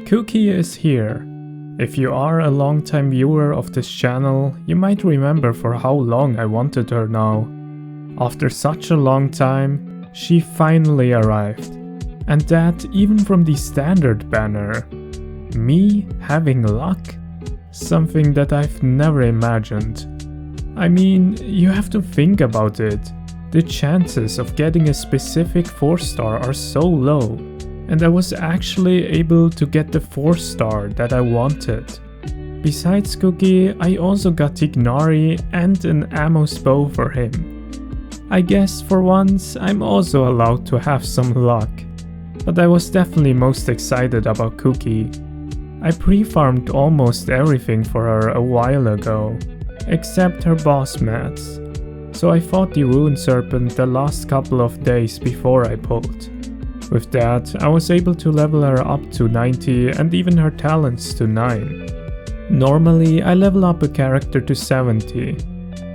Kuki is here. If you are a long-time viewer of this channel, you might remember for how long I wanted her now. After such a long time, she finally arrived. And that even from the standard banner. Me having luck? Something that I've never imagined. I mean, you have to think about it. The chances of getting a specific 4-star are so low, and I was actually able to get the 4-star that I wanted. Besides Kuki, I also got Tignari and an Amos bow for him. I guess for once I'm also allowed to have some luck, but I was definitely most excited about Kuki. I pre-farmed almost everything for her a while ago, except her boss mats. So I fought the Rune Serpent the last couple of days before I pulled. With that, I was able to level her up to 90 and even her talents to 9. Normally, I level up a character to 70,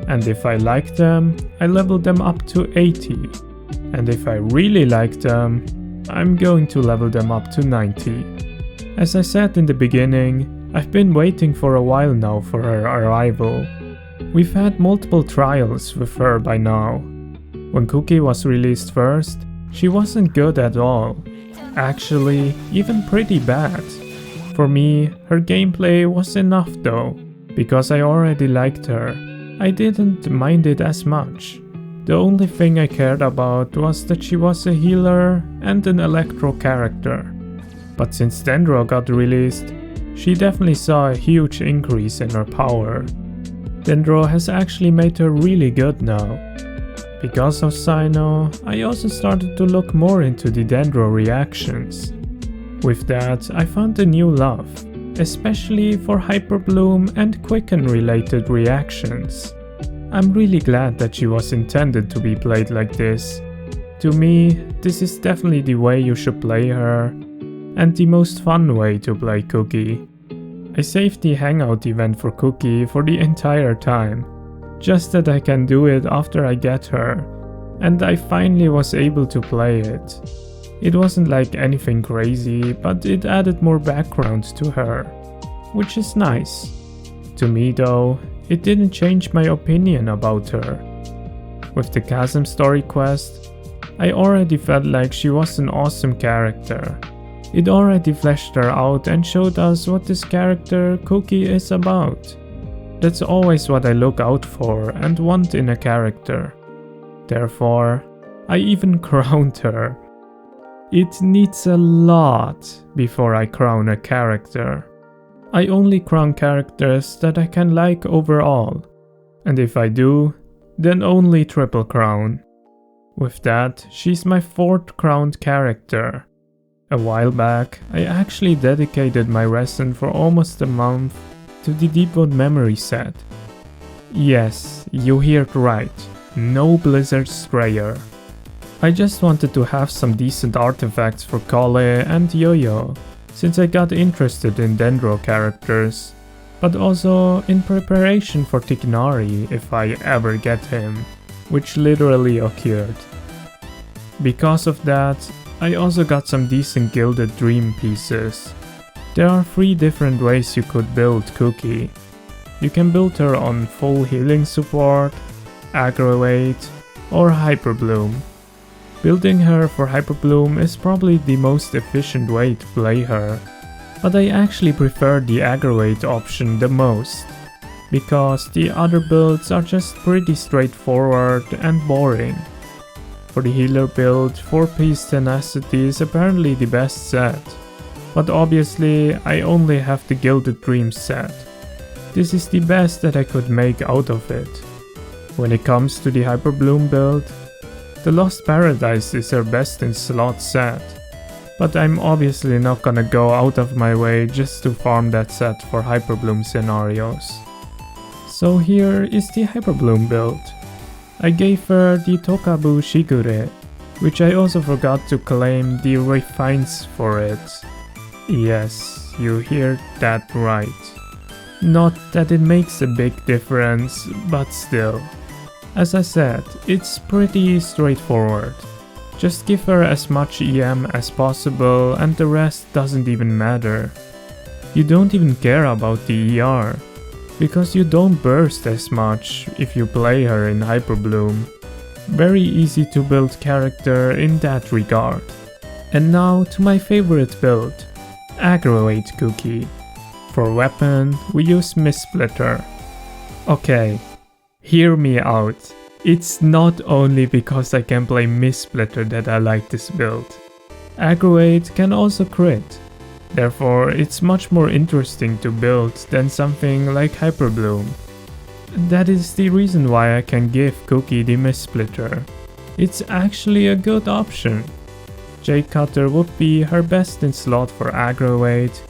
and if I like them, I level them up to 80, and if I really like them, I'm going to level them up to 90. As I said in the beginning, I've been waiting for a while now for her arrival. We've had multiple trials with her by now. When Kuki was released first, she wasn't good at all. Actually, even pretty bad. For me, her gameplay was enough though, because I already liked her. I didn't mind it as much. The only thing I cared about was that she was a healer and an electro character. But since Dendro got released, she definitely saw a huge increase in her power. Dendro has actually made her really good now. Because of Sino, I also started to look more into the Dendro reactions. With that, I found a new love, especially for Hyperbloom and Quicken related reactions. I'm really glad that she was intended to be played like this. To me, this is definitely the way you should play her, and the most fun way to play Kuki. I saved the hangout event for Kuki for the entire time, just that I can do it after I get her, and I finally was able to play it. It wasn't like anything crazy, but it added more background to her, which is nice. To me though, it didn't change my opinion about her. With the Chasm story quest, I already felt like she was an awesome character. It already fleshed her out and showed us what this character Kuki is about. That's always what I look out for and want in a character. Therefore, I even crowned her. It needs a lot before I crown a character. I only crown characters that I can like overall, and if I do, then only triple crown. With that, she's my 4th crowned character. A while back, I actually dedicated my resin for almost a month to the Deepwood Memory set. Yes, you heard right, no Blizzard Sprayer. I just wanted to have some decent artifacts for Kale and Yo-Yo, since I got interested in Dendro characters, but also in preparation for Tignari if I ever get him, which literally occurred. Because of that, I also got some decent Gilded Dream pieces. There are 3 different ways you could build Kuki. You can build her on full healing support, aggravate, or Hyperbloom. Building her for Hyperbloom is probably the most efficient way to play her, but I actually prefer the aggravate option the most, because the other builds are just pretty straightforward and boring. For the healer build, 4-piece Tenacity is apparently the best set, but obviously I only have the Gilded Dreams set. This is the best that I could make out of it. When it comes to the Hyperbloom build, the Lost Paradise is her best in slot set, but I'm obviously not gonna go out of my way just to farm that set for Hyperbloom scenarios. So here is the Hyperbloom build. I gave her the Tokabu Shigure, which I also forgot to claim the refines for it. Yes, you heard that right. Not that it makes a big difference, but still. As I said, it's pretty straightforward. Just give her as much EM as possible and the rest doesn't even matter. You don't even care about the ER, because you don't burst as much if you play her in Hyperbloom. Very easy to build character in that regard. And now to my favorite build, Aggravate Kuki. For weapon, we use Mist-Splitter. Okay, hear me out. It's not only because I can play Mist-Splitter that I like this build. Aggravate can also crit. Therefore, it's much more interesting to build than something like Hyperbloom. That is the reason why I can give Kuki the Mist-Splitter. It's actually a good option. Jade Cutter would be her best in slot for Aggravate,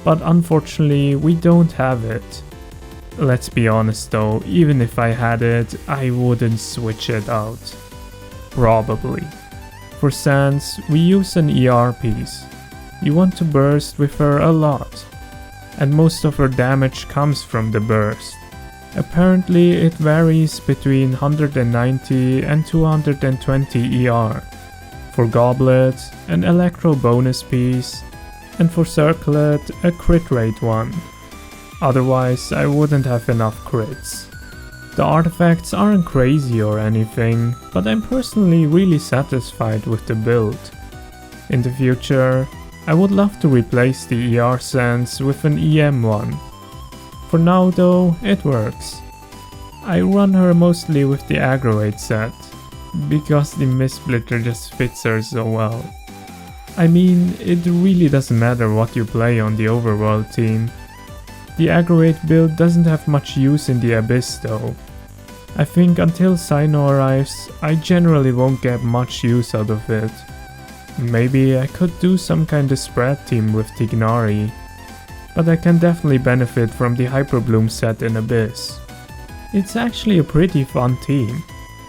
but unfortunately we don't have it. Let's be honest though, even if I had it, I wouldn't switch it out. Probably. For Sans, we use an ER piece. You want to burst with her a lot, and most of her damage comes from the burst. Apparently it varies between 190 and 220 ER. For Goblet, an Electro bonus piece, and for Circlet, a crit rate one. Otherwise I wouldn't have enough crits. The artifacts aren't crazy or anything, but I'm personally really satisfied with the build. In the future, I would love to replace the ER Sans with an EM one. For now though, it works. I run her mostly with the Aggravate set, because the Mist-Splitter just fits her so well. I mean, it really doesn't matter what you play on the Overworld team. The Aggravate build doesn't have much use in the Abyss though. I think until Cyno arrives, I generally won't get much use out of it. Maybe I could do some kind of spread team with Tignari, but I can definitely benefit from the Hyperbloom set in Abyss. It's actually a pretty fun team.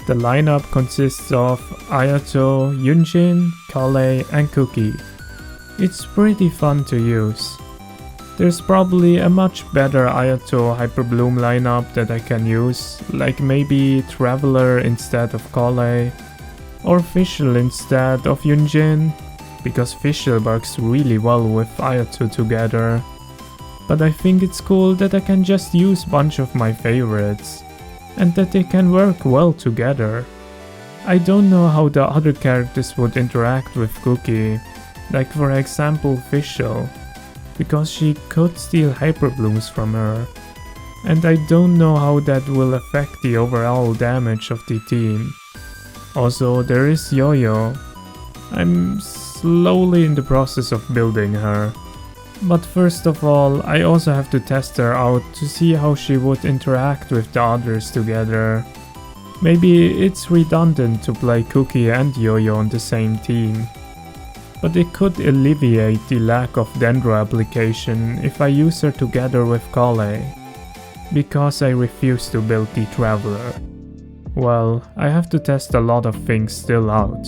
The lineup consists of Ayato, Yunjin, Kale and Kuki. It's pretty fun to use. There's probably a much better Ayato Hyperbloom lineup that I can use, like maybe Traveler instead of Kale, or Fischl instead of Yunjin, because Fischl works really well with Ayato together. But I think it's cool that I can just use bunch of my favorites, and that they can work well together. I don't know how the other characters would interact with Kuki, like for example Fischl, because she could steal Hyperblooms from her, and I don't know how that will affect the overall damage of the team. Also, there is Yo-Yo. I'm slowly in the process of building her. But first of all, I also have to test her out to see how she would interact with the others together. Maybe it's redundant to play Kuki and Yo-Yo on the same team. But it could alleviate the lack of Dendro application if I use her together with Kale. Because I refuse to build the Traveler. Well, I have to test a lot of things still out.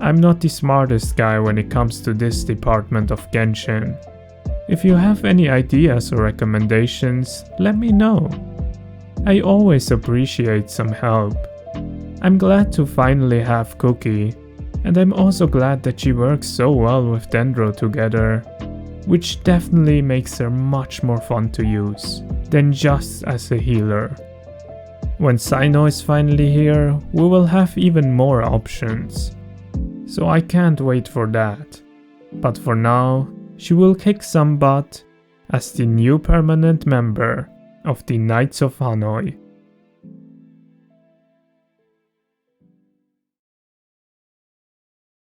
I'm not the smartest guy when it comes to this department of Genshin. If you have any ideas or recommendations, let me know. I always appreciate some help. I'm glad to finally have Kuki, and I'm also glad that she works so well with Dendro together, which definitely makes her much more fun to use than just as a healer. When Cyno is finally here, we will have even more options. So I can't wait for that. But for now, she will kick some butt as the new permanent member of the Knights of Hanoi.